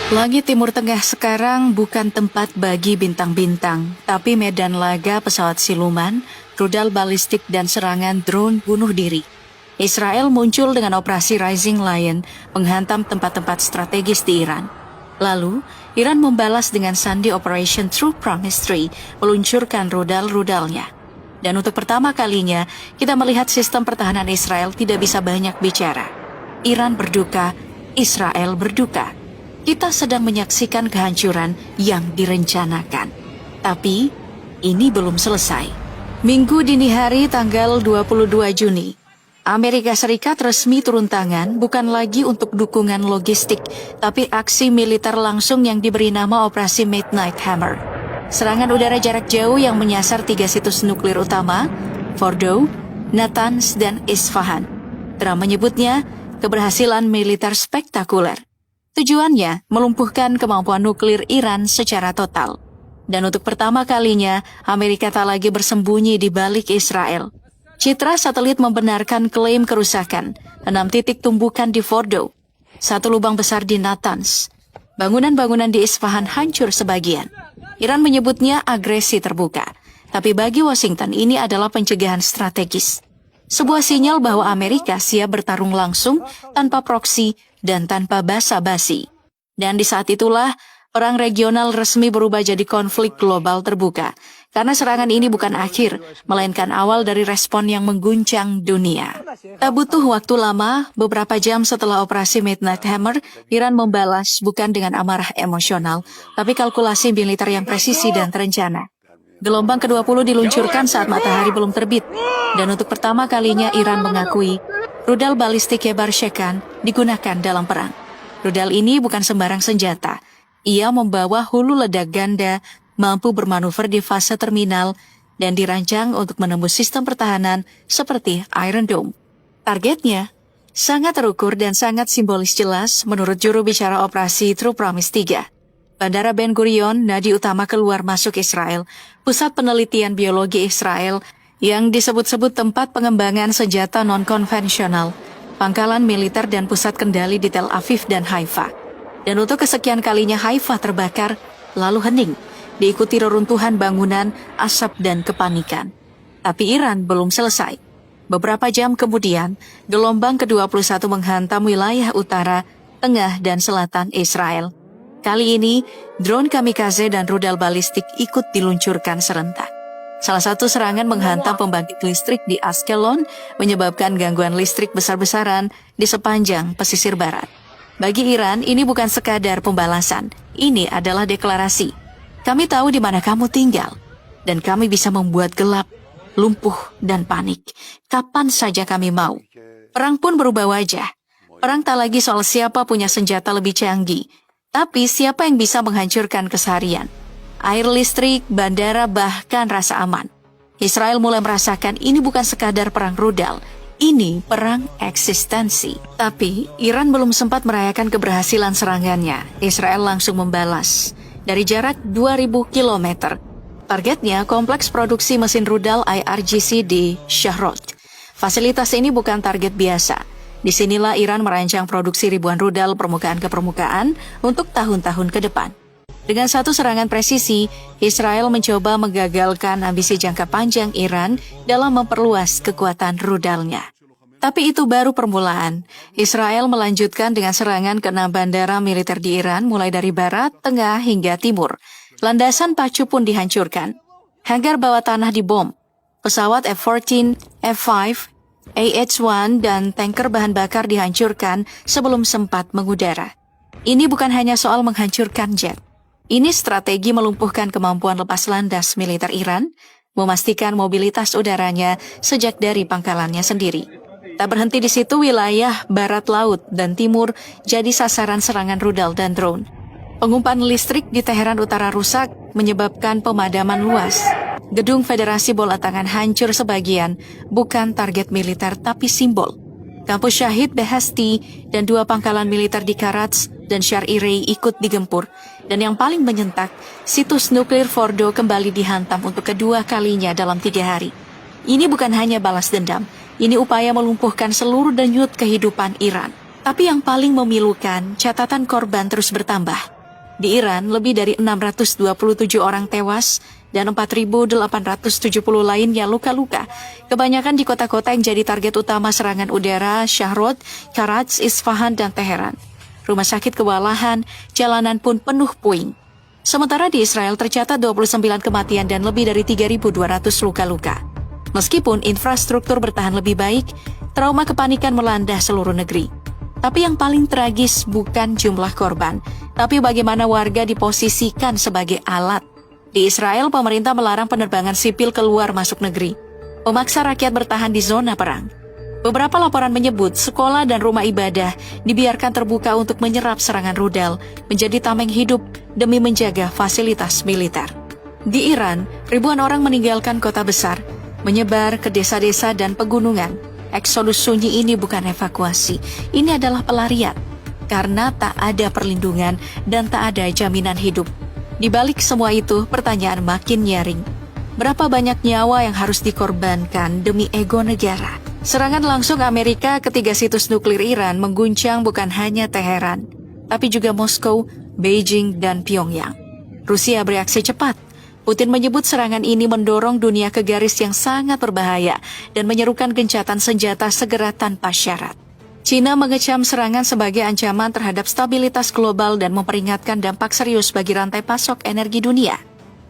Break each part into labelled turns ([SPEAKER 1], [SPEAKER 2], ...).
[SPEAKER 1] Langit Timur Tengah sekarang bukan tempat bagi bintang-bintang, tapi medan laga pesawat siluman, rudal balistik dan serangan drone bunuh diri. Israel muncul dengan operasi Rising Lion menghantam tempat-tempat strategis di Iran. Lalu, Iran membalas dengan sandi Operation True Promise 3 meluncurkan rudal-rudalnya. Dan untuk pertama kalinya, kita melihat sistem pertahanan Israel tidak bisa banyak bicara. Iran berduka, Israel berduka. Kita sedang menyaksikan kehancuran yang direncanakan. Tapi, ini belum selesai. Minggu dini hari tanggal 22 Juni, Amerika Serikat resmi turun tangan bukan lagi untuk dukungan logistik, tapi aksi militer langsung yang diberi nama Operasi Midnight Hammer. Serangan udara jarak jauh yang menyasar 3 situs nuklir utama, Fordow, Natanz, dan Isfahan. Trump menyebutnya keberhasilan militer spektakuler. Tujuannya melumpuhkan kemampuan nuklir Iran secara total. Dan untuk pertama kalinya, Amerika tak lagi bersembunyi di balik Israel. Citra satelit membenarkan klaim kerusakan, 6 titik tumbukan di Fordow, 1 lubang besar di Natanz. Bangunan-bangunan di Isfahan hancur sebagian. Iran menyebutnya agresi terbuka, tapi bagi Washington ini adalah pencegahan strategis. Sebuah sinyal bahwa Amerika siap bertarung langsung tanpa proksi dan tanpa basa-basi. Dan di saat itulah, perang regional resmi berubah jadi konflik global terbuka. Karena serangan ini bukan akhir, melainkan awal dari respon yang mengguncang dunia. Tak butuh waktu lama, beberapa jam setelah operasi Midnight Hammer, Iran membalas bukan dengan amarah emosional, tapi kalkulasi militer yang presisi dan terencana. Gelombang ke-20 diluncurkan saat matahari belum terbit. Dan untuk pertama kalinya Iran mengakui rudal balistik Hebar Shekan digunakan dalam perang. Rudal ini bukan sembarang senjata. Ia membawa hulu ledak ganda, mampu bermanuver di fase terminal, dan dirancang untuk menembus sistem pertahanan seperti Iron Dome. Targetnya sangat terukur dan sangat simbolis jelas menurut juru bicara operasi True Promise 3. Bandara Ben Gurion, nadi utama keluar masuk Israel, pusat penelitian biologi Israel, yang disebut-sebut tempat pengembangan senjata non-konvensional, pangkalan militer dan pusat kendali di Tel Aviv dan Haifa. Dan untuk kesekian kalinya Haifa terbakar, lalu hening, diikuti reruntuhan bangunan, asap dan kepanikan. Tapi Iran belum selesai. Beberapa jam kemudian, gelombang ke-21 menghantam wilayah utara, tengah dan selatan Israel. Kali ini, drone kamikaze dan rudal balistik ikut diluncurkan serentak. Salah satu serangan menghantam pembangkit listrik di Ashkelon, menyebabkan gangguan listrik besar-besaran di sepanjang pesisir barat. Bagi Iran, ini bukan sekadar pembalasan, ini adalah deklarasi. Kami tahu di mana kamu tinggal, dan kami bisa membuat gelap, lumpuh, dan panik. Kapan saja kami mau. Perang pun berubah wajah. Perang tak lagi soal siapa punya senjata lebih canggih, tapi siapa yang bisa menghancurkan keseharian. Air listrik, bandara, bahkan rasa aman. Israel mulai merasakan ini bukan sekadar perang rudal, ini perang eksistensi. Tapi Iran belum sempat merayakan keberhasilan serangannya. Israel langsung membalas. Dari jarak 2.000 km. Targetnya kompleks produksi mesin rudal IRGC di Shahrot. Fasilitas ini bukan target biasa. Disinilah Iran merancang produksi ribuan rudal permukaan ke permukaan untuk tahun-tahun ke depan. Dengan satu serangan presisi, Israel mencoba menggagalkan ambisi jangka panjang Iran dalam memperluas kekuatan rudalnya. Tapi itu baru permulaan. Israel melanjutkan dengan serangan ke 6 bandara militer di Iran mulai dari barat, tengah, hingga timur. Landasan pacu pun dihancurkan. Hanggar bawah tanah dibom. Pesawat F-14, F-5, AH-1, dan tanker bahan bakar dihancurkan sebelum sempat mengudara. Ini bukan hanya soal menghancurkan jet. Ini strategi melumpuhkan kemampuan lepas landas militer Iran, memastikan mobilitas udaranya sejak dari pangkalannya sendiri. Tak berhenti di situ, wilayah barat laut dan timur jadi sasaran serangan rudal dan drone. Pengumpan listrik di Teheran Utara rusak, menyebabkan pemadaman luas. Gedung Federasi Bola Tangan hancur sebagian, bukan target militer tapi simbol. Kampus Syahid Beheshti dan 2 pangkalan militer di Karats dan Shar-e-Rei ikut digempur. Dan yang paling menyentak, situs nuklir Fordow kembali dihantam untuk kedua kalinya dalam 3 hari. Ini bukan hanya balas dendam, ini upaya melumpuhkan seluruh denyut kehidupan Iran. Tapi yang paling memilukan, catatan korban terus bertambah. Di Iran, lebih dari 627 orang tewas dan 4.870 lainnya luka-luka. Kebanyakan di kota-kota yang jadi target utama serangan udara, Shahrod, Karaj, Isfahan, dan Teheran. Rumah sakit kewalahan, jalanan pun penuh puing. Sementara di Israel tercatat 29 kematian dan lebih dari 3.200 luka-luka. Meskipun infrastruktur bertahan lebih baik, trauma kepanikan melanda seluruh negeri. Tapi yang paling tragis bukan jumlah korban, tapi bagaimana warga diposisikan sebagai alat. Di Israel, pemerintah melarang penerbangan sipil keluar masuk negeri, memaksa rakyat bertahan di zona perang. Beberapa laporan menyebut sekolah dan rumah ibadah dibiarkan terbuka untuk menyerap serangan rudal, menjadi tameng hidup demi menjaga fasilitas militer. Di Iran, ribuan orang meninggalkan kota besar, menyebar ke desa-desa dan pegunungan. Eksodus sunyi ini bukan evakuasi, ini adalah pelarian. Karena tak ada perlindungan dan tak ada jaminan hidup. Di balik semua itu, pertanyaan makin nyaring. Berapa banyak nyawa yang harus dikorbankan demi ego negara? Serangan langsung Amerika ke 3 situs nuklir Iran mengguncang bukan hanya Teheran, tapi juga Moskow, Beijing, dan Pyongyang. Rusia bereaksi cepat. Putin menyebut serangan ini mendorong dunia ke garis yang sangat berbahaya dan menyerukan gencatan senjata segera tanpa syarat. China mengecam serangan sebagai ancaman terhadap stabilitas global dan memperingatkan dampak serius bagi rantai pasok energi dunia.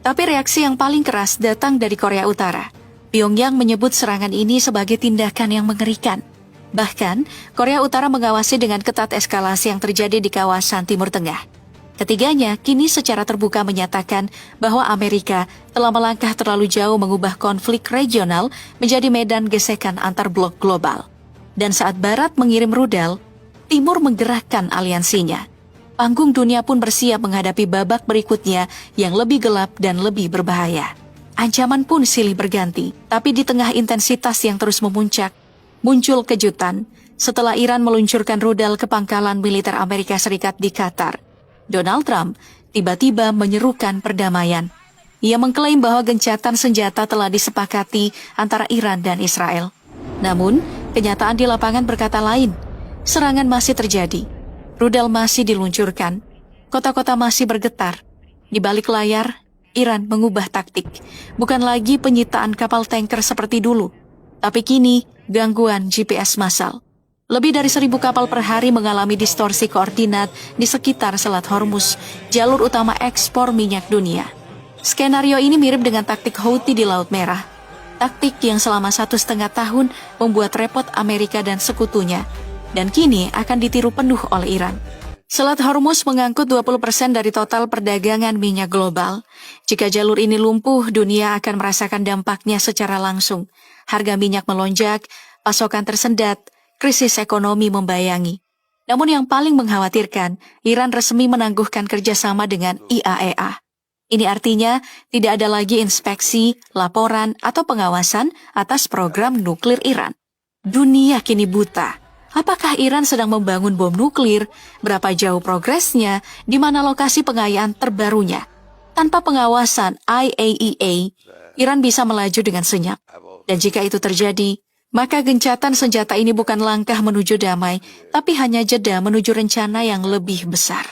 [SPEAKER 1] Tapi reaksi yang paling keras datang dari Korea Utara. Pyongyang menyebut serangan ini sebagai tindakan yang mengerikan. Bahkan, Korea Utara mengawasi dengan ketat eskalasi yang terjadi di kawasan Timur Tengah. Ketiganya kini secara terbuka menyatakan bahwa Amerika telah melangkah terlalu jauh mengubah konflik regional menjadi medan gesekan antar blok global. Dan saat Barat mengirim rudal, Timur menggerakkan aliansinya. Panggung dunia pun bersiap menghadapi babak berikutnya yang lebih gelap dan lebih berbahaya. Ancaman pun silih berganti, tapi di tengah intensitas yang terus memuncak, muncul kejutan setelah Iran meluncurkan rudal ke pangkalan militer Amerika Serikat di Qatar. Donald Trump tiba-tiba menyerukan perdamaian. Ia mengklaim bahwa gencatan senjata telah disepakati antara Iran dan Israel. Namun, kenyataan di lapangan berkata lain. Serangan masih terjadi. Rudal masih diluncurkan. Kota-kota masih bergetar. Di balik layar, Iran mengubah taktik. Bukan lagi penyitaan kapal tanker seperti dulu, tapi kini gangguan GPS massal. Lebih dari 1.000 kapal per hari mengalami distorsi koordinat di sekitar Selat Hormuz, jalur utama ekspor minyak dunia. Skenario ini mirip dengan taktik Houthi di Laut Merah. Taktik yang selama 1,5 tahun membuat repot Amerika dan sekutunya, dan kini akan ditiru penuh oleh Iran. Selat Hormuz mengangkut 20% dari total perdagangan minyak global. Jika jalur ini lumpuh, dunia akan merasakan dampaknya secara langsung. Harga minyak melonjak, pasokan tersendat, krisis ekonomi membayangi. Namun yang paling mengkhawatirkan, Iran resmi menangguhkan kerjasama dengan IAEA. Ini artinya tidak ada lagi inspeksi, laporan, atau pengawasan atas program nuklir Iran. Dunia kini buta. Apakah Iran sedang membangun bom nuklir? Berapa jauh progresnya? Di mana lokasi pengayaan terbarunya? Tanpa pengawasan IAEA, Iran bisa melaju dengan senyap. Dan jika itu terjadi, maka gencatan senjata ini bukan langkah menuju damai, tapi hanya jeda menuju rencana yang lebih besar.